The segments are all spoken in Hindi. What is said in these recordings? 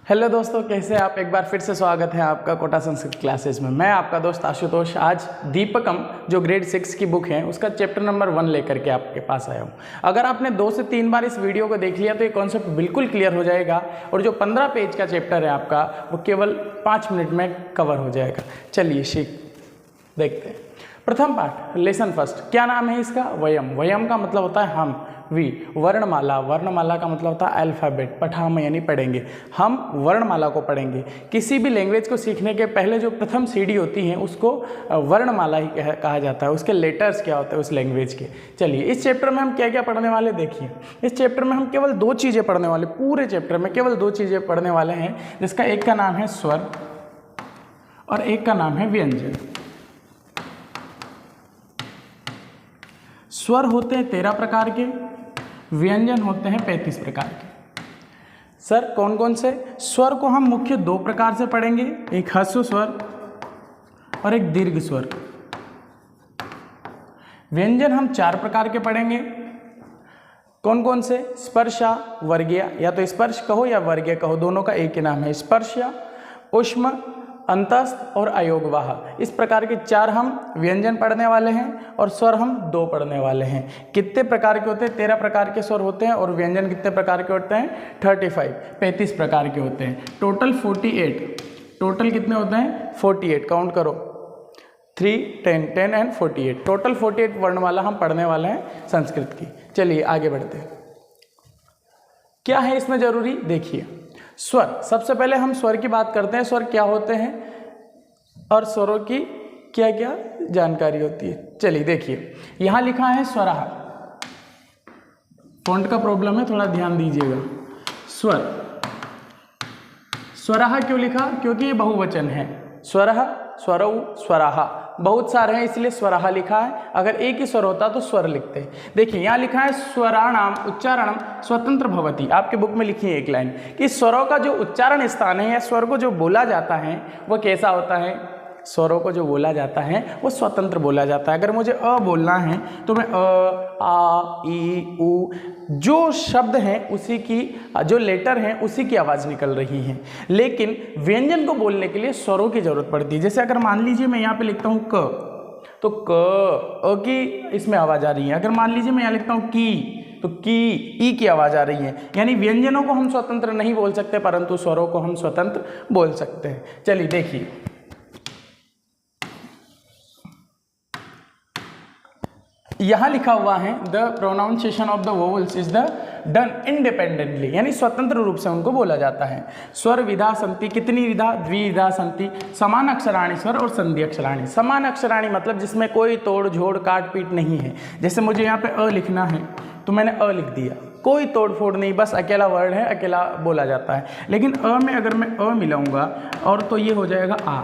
हेलो दोस्तों, कैसे हैं आप। एक बार फिर से स्वागत है आपका कोटा संस्कृत क्लासेस में। मैं आपका दोस्त आशुतोष आज दीपकम जो ग्रेड 6 की बुक है उसका चैप्टर नंबर 1 लेकर के आपके पास आया हूँ। अगर आपने 2 से 3 बार इस वीडियो को देख लिया तो ये कॉन्सेप्ट बिल्कुल क्लियर हो जाएगा और जो 15 पेज का चैप्टर है आपका वो केवल 5 मिनट में कवर हो जाएगा। चलिए देखते हैं। प्रथम पाठ, लेसन फर्स्ट। क्या नाम है इसका? वयम। वयम का मतलब होता है हम, वी। वर्णमाला, वर्णमाला का मतलब होता है अल्फ़ाबेट, पठाम यानी पढ़ेंगे। हम वर्णमाला को पढ़ेंगे। किसी भी लैंग्वेज को सीखने के पहले जो प्रथम सीढ़ी होती है उसको वर्णमाला ही कहा जाता है। उसके लेटर्स क्या होते हैं उस लैंग्वेज के। चलिए, इस चैप्टर में हम क्या क्या पढ़ने वाले देखिए। इस चैप्टर में हम केवल 2 चीज़ें पढ़ने वाले, पूरे चैप्टर में केवल 2 चीज़ें पढ़ने वाले हैं, जिसका एक का नाम है स्वर और एक का नाम है व्यंजन। स्वर होते हैं 13 प्रकार के, व्यंजन होते हैं 35 प्रकार के। सर कौन कौन से? स्वर को हम मुख्य 2 प्रकार से पढ़ेंगे, एक ह्रस्व स्वर और एक दीर्घ स्वर। व्यंजन हम 4 प्रकार के पढ़ेंगे। कौन कौन से? स्पर्शा, वर्गीय, या तो स्पर्श कहो या वर्गीय कहो, दोनों का एक ही नाम है। स्पर्श, ऊष्म, अंतस्थ और अयोगवाह, इस प्रकार के 4 हम व्यंजन पढ़ने वाले हैं और स्वर हम 2 पढ़ने वाले हैं। कितने प्रकार के होते हैं? 13 प्रकार के स्वर होते हैं और व्यंजन कितने प्रकार के होते हैं? 35 प्रकार के होते हैं। टोटल 48। टोटल कितने होते हैं? 48। काउंट करो, 3, 10 एंड 48। टोटल 48 वर्णमाला हम पढ़ने वाले हैं संस्कृत की। चलिए आगे बढ़ते हैं। क्या है इसमें जरूरी? देखिए, स्वर। सबसे पहले हम स्वर की बात करते हैं। स्वर क्या होते हैं और स्वरों की क्या क्या जानकारी होती है। चलिए देखिए, यहां लिखा है स्वरः। फॉन्ट का प्रॉब्लम है, थोड़ा ध्यान दीजिएगा। स्वर, स्वरः क्यों लिखा? क्योंकि ये बहुवचन है। स्वरः, स्वरौ, स्वराः, बहुत सारे हैं इसलिए स्वरः लिखा है। अगर एक ही स्वर होता तो स्वर लिखते। देखिए यहाँ लिखा है स्वराणाम उच्चारणम स्वतंत्र भवति। आपके बुक में लिखी है एक लाइन कि स्वरों का जो उच्चारण स्थान है या स्वर को जो बोला जाता है वो कैसा होता है? स्वरों को जो बोला जाता है वो स्वतंत्र बोला जाता है। अगर मुझे अ बोलना है तो मैं अ, आ, ई, उ, जो शब्द हैं उसी की, जो लेटर हैं उसी की आवाज़ निकल रही है। लेकिन व्यंजन को बोलने के लिए स्वरों की जरूरत पड़ती है। जैसे अगर मान लीजिए मैं यहाँ पे लिखता हूँ क, तो क, अ की इसमें आवाज़ आ रही है। अगर मान लीजिए मैं यहाँ लिखता हूँ की, तो की, ई की आवाज़ आ रही है। यानी व्यंजनों को हम स्वतंत्र नहीं बोल सकते, परंतु स्वरों को हम स्वतंत्र बोल सकते हैं। चलिए देखिए, यहां लिखा हुआ है the pronunciation of the vowels is the done independently, यानी स्वतंत्र रूप से उनको बोला जाता है। स्वर विधा संति, कितनी विधा? द्विविधा संति। समान अक्षराणी स्वर और संधि अक्षराणी। समान अक्षराणी मतलब जिसमें कोई तोड़ झोड़ काट पीट नहीं है। जैसे मुझे यहाँ पे अ लिखना है तो मैंने अ लिख दिया, कोई तोड़ फोड़ नहीं, बस अकेला वर्ड है, अकेला बोला जाता है। लेकिन अ में अगर मैं अ मिलाऊंगा और तो ये हो जाएगा आ,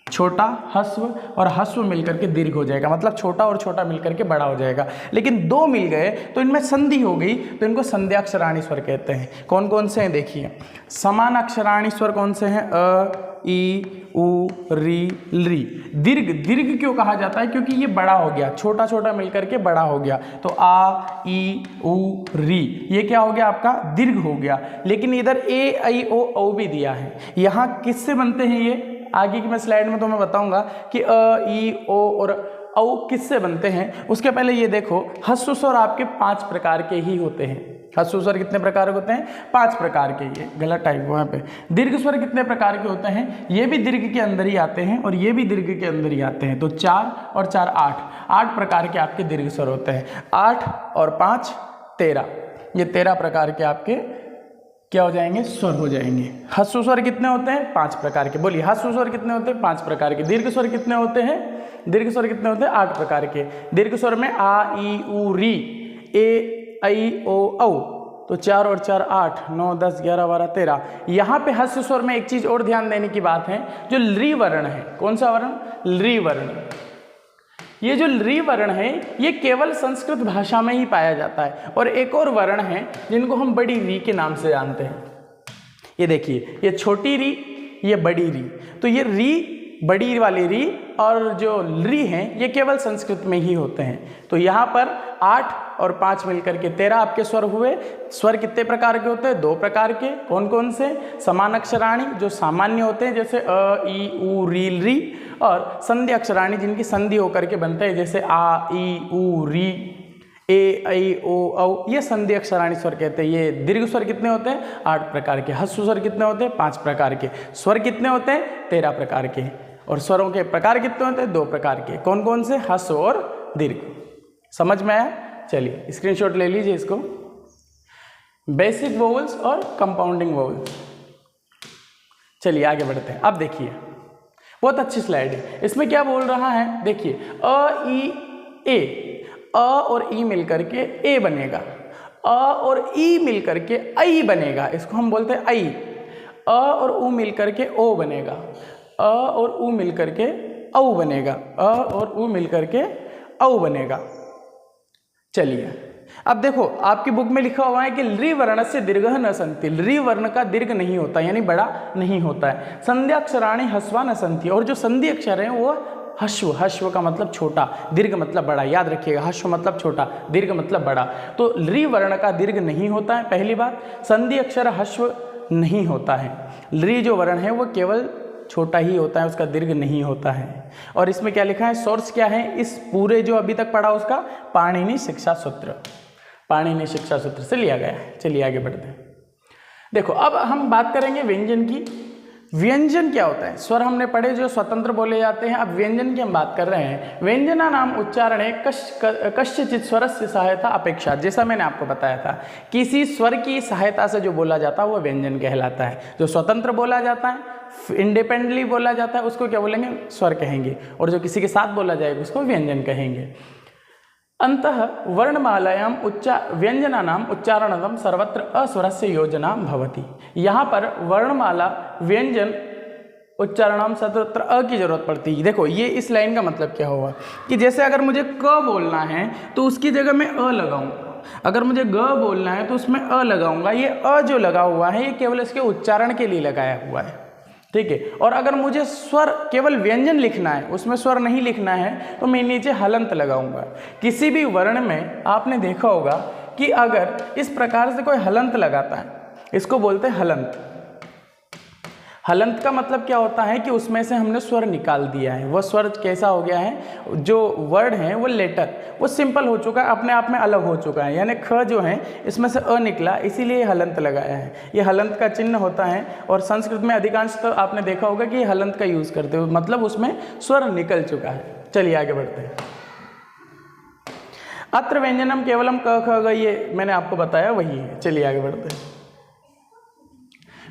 छोटा ह्रस्व और ह्रस्व मिलकर के दीर्घ हो जाएगा, मतलब छोटा और छोटा मिलकर के बड़ा हो जाएगा। लेकिन 2 मिल गए तो इनमें संधि हो गई, तो इनको संध्याक्षराणी स्वर कहते हैं। कौन कौन से हैं? देखिए, समान अक्षराणी स्वर कौन से हैं? अ, ई, उ, री, ली। दीर्घ, दीर्घ क्यों कहा जाता है? क्योंकि ये बड़ा हो गया, छोटा छोटा मिलकर के बड़ा हो गया। तो आ, ई, उ, री, ये क्या हो गया? आपका दीर्घ हो गया। लेकिन इधर ए, आई, ओ, औ भी दिया है। यहाँ किससे बनते हैं ये? आगे की मैं स्लाइड में तो मैं बताऊंगा कि अ, ई, ओ और औ किससे बनते हैं। उसके पहले ये देखो, ह्रस्व स्वर आपके 5 प्रकार के ही होते हैं। ह्रस्व स्वर कितने प्रकार के होते हैं? 5 प्रकार के। ये गलत टाइप हुआ यहाँ पे। दीर्घ स्वर कितने प्रकार के होते हैं? ये भी दीर्घ के अंदर ही आते हैं और ये भी दीर्घ के अंदर ही आते हैं। तो 4 और 4 8 प्रकार के आपके दीर्घ स्वर होते हैं। 8 और 5 13, ये 13 प्रकार के आपके क्या हो जाएंगे? स्वर हो जाएंगे। ह्रस्व स्वर कितने होते हैं? 5 प्रकार के। बोलिए, ह्रस्व स्वर कितने होते हैं? 5 प्रकार के। दीर्घ स्वर कितने होते हैं? दीर्घ स्वर कितने होते हैं? 8 प्रकार के। दीर्घ स्वर में आ, ई, उ, री, ए, आई, ओ, औ, तो 4 और 4 8, 9 10 11 12 13। यहाँ पे ह्रस्व स्वर में एक चीज और ध्यान देने की बात है, जो ली वर्ण है। कौन सा वर्ण? ली वर्ण। ये जो ली वर्ण है ये केवल संस्कृत भाषा में ही पाया जाता है। और एक और वर्ण है जिनको हम बड़ी री के नाम से जानते हैं। ये देखिए, ये छोटी री, ये बड़ी री। तो ये री बड़ी वाली री और जो री हैं ये केवल संस्कृत में ही होते हैं। तो यहाँ पर 8 और 5 मिलकर के 13 आपके स्वर हुए। स्वर कितने प्रकार के होते हैं? 2 प्रकार के। कौन कौन से? समान अक्षराणी जो सामान्य होते हैं जैसे अ, ई, उ, री, री, और संधि अक्षराणी जिनकी संधि होकर के बनते हैं जैसे आ, ई, उ, री, ए, ऐ, ओ, औ, ये संधि अक्षराणी स्वर कहते हैं। ये दीर्घ स्वर कितने होते हैं? 8 प्रकार के। ह्रस्व स्वर कितने होते हैं? 5 प्रकार के। स्वर कितने होते हैं? 13 प्रकार के। और स्वरों के प्रकार कितने होते हैं? 2 प्रकार के। कौन कौन से? ह्रस्व और दीर्घ। समझ में आया? चलिए स्क्रीनशॉट ले लीजिए इसको। बेसिक वोवल्स और कंपाउंडिंग वोवल्स। चलिए आगे बढ़ते हैं। अब देखिए बहुत अच्छी स्लाइड है। इसमें क्या बोल रहा है? देखिए अ, ई, ए, अ और ई मिलकर के ए बनेगा, अ और ई मिलकर के ऐ बनेगा, इसको हम बोलते हैं ऐ। अ और उ मिलकर के ओ बनेगा, अ और उ मिलकर के औ बनेगा, अ और उ मिलकर के औ बनेगा। चलिए अब देखो आपकी बुक में लिखा हुआ है कि लृ वर्ण से दीर्घः न सन्ति। लृ वर्ण का दीर्घ नहीं होता यानी बड़ा नहीं होता है। संध्या अक्षराणि ह्रस्वा न सन्ति, और जो संधि अक्षर हैं वो हश्व, हश्व का मतलब छोटा, दीर्घ मतलब बड़ा। याद रखिएगा हश्व मतलब छोटा, दीर्घ मतलब बड़ा। तो लृ वर्ण का दीर्घ नहीं होता है पहली बात। संधि अक्षर हश्व नहीं होता है। लृ जो वर्ण है वो केवल छोटा ही होता है, उसका दीर्घ नहीं होता है। और इसमें क्या लिखा है? सोर्स क्या है इस पूरे जो अभी तक पढ़ा उसका? पाणिनि शिक्षा सूत्र, पाणिनि शिक्षा सूत्र से लिया गया है। चलिए आगे बढ़ते हैं। देखो अब हम बात करेंगे व्यंजन की। व्यंजन क्या होता है? स्वर हमने पढ़े जो स्वतंत्र बोले जाते हैं। अब व्यंजन की हम बात कर रहे हैं। व्यंजना नाम उच्चारणे कस्यचित् स्वरस्य सहायता अपेक्षा। जैसा मैंने आपको बताया था, किसी स्वर की सहायता से जो बोला जाता है वो व्यंजन कहलाता है। जो स्वतंत्र बोला जाता है, इंडिपेंडेंटली बोला जाता है, उसको क्या बोलेंगे? स्वर कहेंगे। और जो किसी के साथ बोला जाएगा उसको व्यंजन कहेंगे। अंतः वर्णमालायाम व्यंजनानाम उच्चारणम सर्वत्र अस्वरस्य योजना भवति। यहाँ पर वर्णमाला व्यंजन उच्चारणम सर्वत्र अ की जरूरत पड़ती है। देखो ये इस लाइन का मतलब क्या हुआ कि जैसे अगर मुझे क बोलना है तो उसकी जगह मैं अ लगाऊंगा, अगर मुझे ग बोलना है तो उसमें अ लगाऊंगा। ये अ जो लगा हुआ है ये केवल इसके उच्चारण के लिए लगाया हुआ है, ठीक है। और अगर मुझे स्वर केवल व्यंजन लिखना है, उसमें स्वर नहीं लिखना है, तो मैं नीचे हलंत लगाऊंगा। किसी भी वर्ण में आपने देखा होगा कि अगर इस प्रकार से कोई हलंत लगाता है, इसको बोलते हैं हलंत। हलंत का मतलब क्या होता है कि उसमें से हमने स्वर निकाल दिया है। वह स्वर कैसा हो गया है? जो वर्ड है वो लेटर वो सिंपल हो चुका है, अपने आप में अलग हो चुका है। यानी ख जो है इसमें से अ निकला, इसीलिए हलंत लगाया है। ये हलंत का चिन्ह होता है। और संस्कृत में अधिकांश तो आपने देखा होगा कि हलंत का यूज़ करते हो, मतलब उसमें स्वर निकल चुका है। चलिए आगे बढ़ते हैं। अत्र व्यंजनम केवलम क ख ग, ये मैंने आपको बताया वही है। चलिए आगे बढ़ते हैं।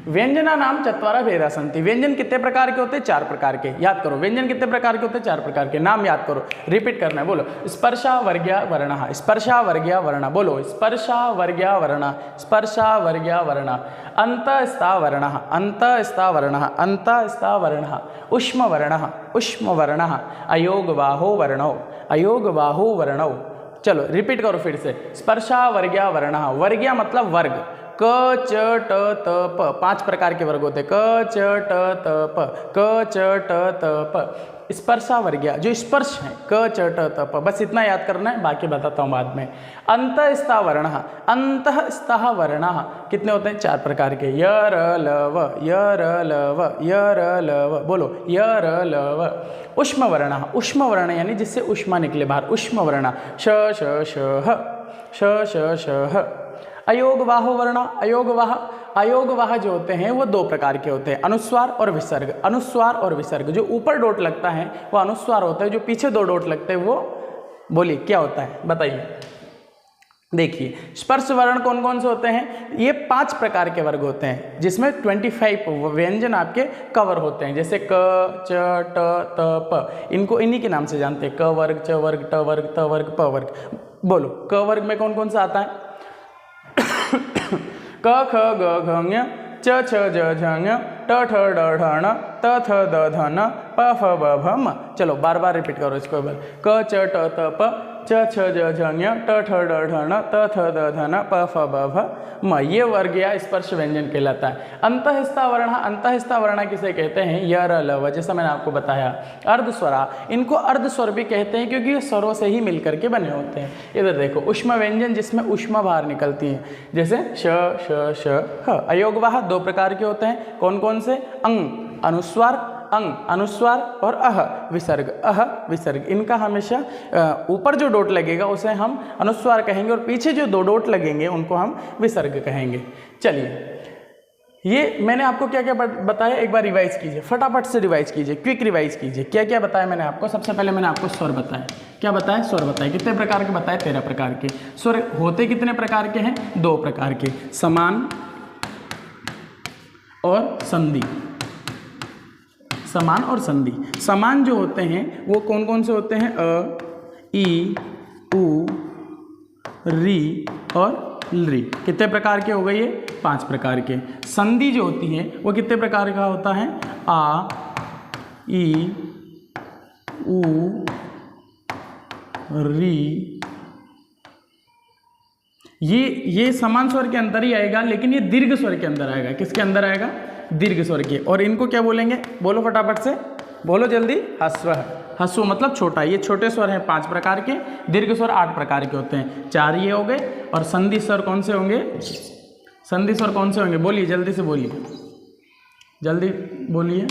व्यंजना नाम चत्वारः भेदा सन्ति। व्यंजन कितने प्रकार के होते हैं? 4 प्रकार के। याद करो व्यंजन कितने प्रकार के होते हैं? 4 प्रकार के। नाम याद करो, रिपीट करना है। बोलो स्पर्शा वर्ग्या वर्णः, स्पर्शा वर्ग्या वर्णः। बोलो स्पर्शा वर्ग्या वर्णः, स्पर्शा वर्ग्या वर्णः। अंतस्था वर्णः, अंतस्था वर्णः, अंतस्था वर्णः। उष्म वर्णः, उष्म वर्णः। अयोग बाहो वर्णौ, अयोग बाहो वर्णौ। चलो रिपीट करो फिर से। स्पर्शा वर्ग्या वर्णः। वर्ग्या मतलब वर्ग। क च ट त प, 5 प्रकार के वर्ग होते हैं। क च ट त प, क च ट त प। स्पर्शा वर्ग्या जो स्पर्श है, क च ट त प, बस इतना याद करना है, बाकी बताता हूँ बाद में। अंतस्था वर्णः, अंतस्था वर्णः कितने होते हैं? 4 प्रकार के। य र ल व, य र ल व, य र ल व। बोलो य र ल व। उष्म वर्णः, उष्म वर्ण यानी जिससे उष्मा निकले बाहर, उष्म वर्ण। श श श ह, श श श ह। अयोग वाहो वर्ण, अयोग वाह, अयोग वाह जो होते हैं वो 2 प्रकार के होते हैं, अनुस्वार और विसर्ग। अनुस्वार और विसर्ग, जो ऊपर डोट लगता है वो अनुस्वार होता है, जो पीछे 2 डोट लगते हैं वो बोलिए क्या होता है? बताइए। देखिए स्पर्श वर्ण कौन कौन से होते हैं? ये 5 प्रकार के वर्ग होते हैं, जिसमें 25 व्यंजन आपके कवर होते हैं। जैसे क च ट त प, इनको इन्हीं के नाम से जानते हैं। क वर्ग, च वर्ग, ट वर्ग, त वर्ग, प वर्ग। बोलो क वर्ग में कौन कौन सा आता है? क ख ग घ ङ, च छ ज झ ङ, ट ठ ड ढ ण, त थ द ध न, प फ ब भ म। चलो बार बार रिपीट करो इसको। क च ट त प, च च छ ज झ ञ ट ठ ड ढ न त थ द ध न प फ ब भ म, ये वर्ग या स्पर्श व्यंजन कहलाता है। अंतःस्था वर्ण, अंतःस्था वर्ण किसे कहते हैं? य र ल व, जैसा मैंने आपको बताया। अर्धस्वरा, इनको अर्धस्वर भी कहते हैं क्योंकि ये स्वरों से ही मिलकर के बने होते हैं। इधर देखो ऊष्मा व्यंजन जिसमें ऊष्मा बाहर निकलती है, जैसे श श श ह। अयोगवाह 2 प्रकार के होते हैं, कौन कौन से? अंग अनुस्वार, अंग अनुस्वार और अह विसर्ग, अह विसर्ग। इनका हमेशा ऊपर जो डोट लगेगा उसे हम अनुस्वार कहेंगे और पीछे जो 2 डोट लगेंगे उनको हम विसर्ग कहेंगे। चलिए, ये मैंने आपको क्या क्या बताया, एक बार रिवाइज कीजिए, फटाफट से रिवाइज कीजिए, क्विक रिवाइज कीजिए। क्या क्या बताया मैंने आपको? सबसे पहले मैंने आपको स्वर बताया। क्या बताया? स्वर बताया। कितने प्रकार के बताए? 13 प्रकार के। स्वर होते कितने प्रकार के हैं? 2 प्रकार के, समान और संधि। समान और संधि। समान जो होते हैं वो कौन कौन से होते हैं? अ, ई, उ, री और ली। कितने प्रकार के हो गए? ये 5 प्रकार के। संधि जो होती है वो कितने प्रकार का होता है? आ, ई, उ, री। ये समान स्वर के अंदर ही आएगा, लेकिन ये दीर्घ स्वर के अंदर आएगा। किसके अंदर आएगा? दीर्घ स्वर के। और इनको क्या बोलेंगे? बोलो फटाफट से, बोलो जल्दी। ह्रस्व। ह्रस्व मतलब छोटा। ये छोटे स्वर हैं 5 प्रकार के, दीर्घ स्वर 8 प्रकार के होते हैं। 4 ये हो गए। और संधि स्वर कौन से होंगे? संधि स्वर कौन से होंगे? बोलिए, जल्दी से बोलिए, जल्दी बोलिए।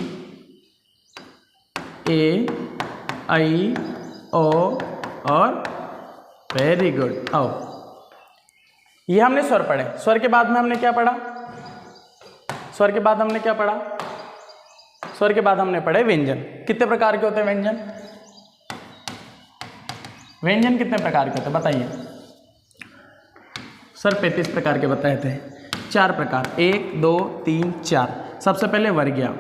ए, आई, ओ और वेरी गुड, आओ। ये हमने स्वर पढ़े। स्वर के बाद में हमने क्या पढ़ा? स्वर के बाद हमने क्या पढ़ा? स्वर के बाद हमने पढ़े व्यंजन। कितने प्रकार के होते हैं व्यंजन? व्यंजन कितने प्रकार के होते हैं बताइए? सर 35 प्रकार के बताए थे। 4 प्रकार, 1 2 3 4। सबसे पहले वर्ग्या,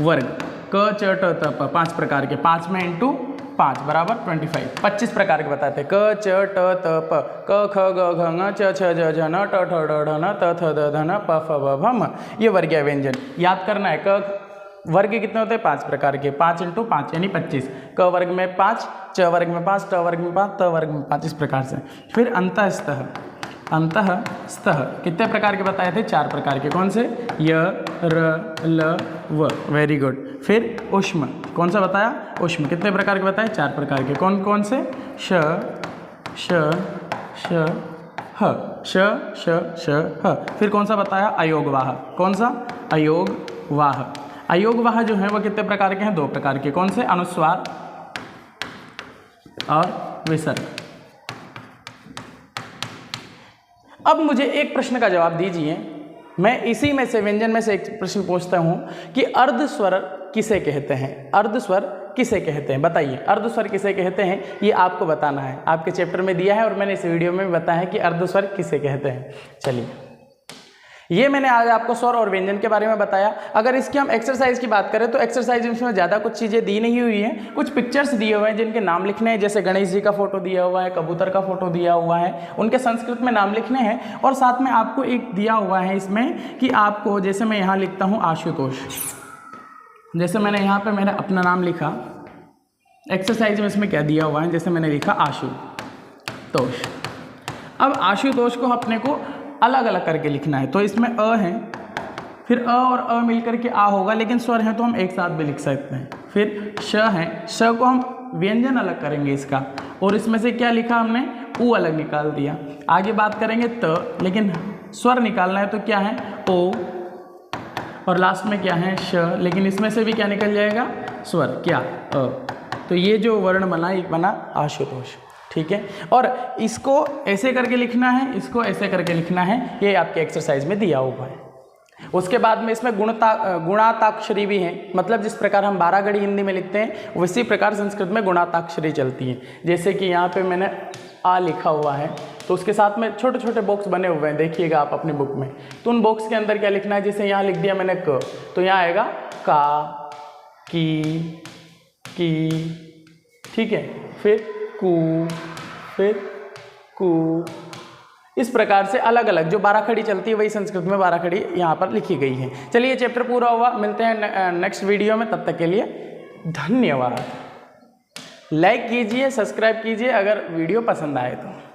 वर्ग क च ट त प, 5 प्रकार के। 5 में इंटू 5 बराबर 25, 25 प्रकार के बताते हैं। क च ट त प, क ख ग घ ङ च छ ज झ न ट ठ ड ढ न त थ द ध न प फ ब भ म। ये वर्गीय व्यंजन याद करना है। क वर्ग कितने होते हैं? 5 प्रकार के। 5 इंटू 5 यानी 25। क वर्ग में 5, च वर्ग में 5, ट वर्ग में 5, त वर्ग में 5, इस प्रकार से। फिर अंतःस्थः, अंतःस्थः कितने प्रकार के बताए थे? 4 प्रकार के। कौन से? य, र, ल, व। Very good. फिर ऊष्म, कौन सा बताया? ऊष्म। कितने प्रकार के बताए? 4 प्रकार के। कौन कौन से? श, श, श, ह, श, श, श, ह। फिर कौन सा बताया? अयोगवाह। कौन सा? अयोगवाह। अयोगवाह जो है वो कितने प्रकार के हैं? 2 प्रकार के। कौन से? अनुस्वार और विसर्ग। अब मुझे एक प्रश्न का जवाब दीजिए। मैं इसी में से व्यंजन में से एक प्रश्न पूछता हूं कि अर्धस्वर किसे कहते हैं? अर्धस्वर किसे कहते हैं बताइए? अर्धस्वर किसे कहते हैं ये आपको बताना है। आपके चैप्टर में दिया है और मैंने इस वीडियो में भी बताया है कि अर्धस्वर किसे कहते हैं। चलिए, ये मैंने आज आपको स्वर और व्यंजन के बारे में बताया। अगर इसकी हम एक्सरसाइज की बात करें तो एक्सरसाइज में ज़्यादा कुछ चीज़ें दी नहीं हुई हैं, कुछ पिक्चर्स दिए हुए हैं जिनके नाम लिखने हैं। जैसे गणेश जी का फोटो दिया हुआ है, कबूतर का फोटो दिया हुआ है, उनके संस्कृत में नाम लिखने हैं। और साथ में आपको एक दिया हुआ है इसमें कि आपको, जैसे मैं यहाँ लिखता हूँ आशुतोष, जैसे मैंने यहाँ पर मेरा अपना नाम लिखा, एक्सरसाइज में इसमें क्या दिया हुआ है, जैसे मैंने लिखा आशुतोष। अब आशुतोष को अपने को अलग अलग करके लिखना है। तो इसमें अ है, फिर अ और अ मिलकर के आ होगा, लेकिन स्वर है तो हम एक साथ भी लिख सकते हैं। फिर श है, श को हम व्यंजन अलग करेंगे इसका, और इसमें से क्या लिखा हमने? उ अलग निकाल दिया। आगे बात करेंगे त, लेकिन स्वर निकालना है तो क्या है? ओ, और लास्ट में क्या है? श, लेकिन इसमें से भी क्या निकल जाएगा? स्वर, क्या? अ। तो ये जो वर्ण बना, एक बना आशुतोष। ठीक है, और इसको ऐसे करके लिखना है, इसको ऐसे करके लिखना है, ये आपके एक्सरसाइज में दिया हुआ है। उसके बाद में इसमें गुणाताक्षरी भी है, मतलब जिस प्रकार हम 12 घड़ी हिंदी में लिखते हैं उसी प्रकार संस्कृत में गुणाताक्षरी चलती है। जैसे कि यहाँ पे मैंने आ लिखा हुआ है, तो उसके साथ में छोटे छोटे बॉक्स बने हुए हैं, देखिएगा आप अपनी बुक में। तो उन बॉक्स के अंदर क्या लिखना है? जैसे यहाँ लिख दिया मैंने क, तो यहाँ आएगा का, की, ठीक है, फिर कू, फिर कू। इस प्रकार से अलग अलग जो 12 खड़ी चलती है वही संस्कृत में 12 खड़ी यहाँ पर लिखी गई है। चलिए, चैप्टर पूरा हुआ। मिलते हैं नेक्स्ट वीडियो में, तब तक के लिए धन्यवाद। लाइक कीजिए, सब्सक्राइब कीजिए अगर वीडियो पसंद आए तो।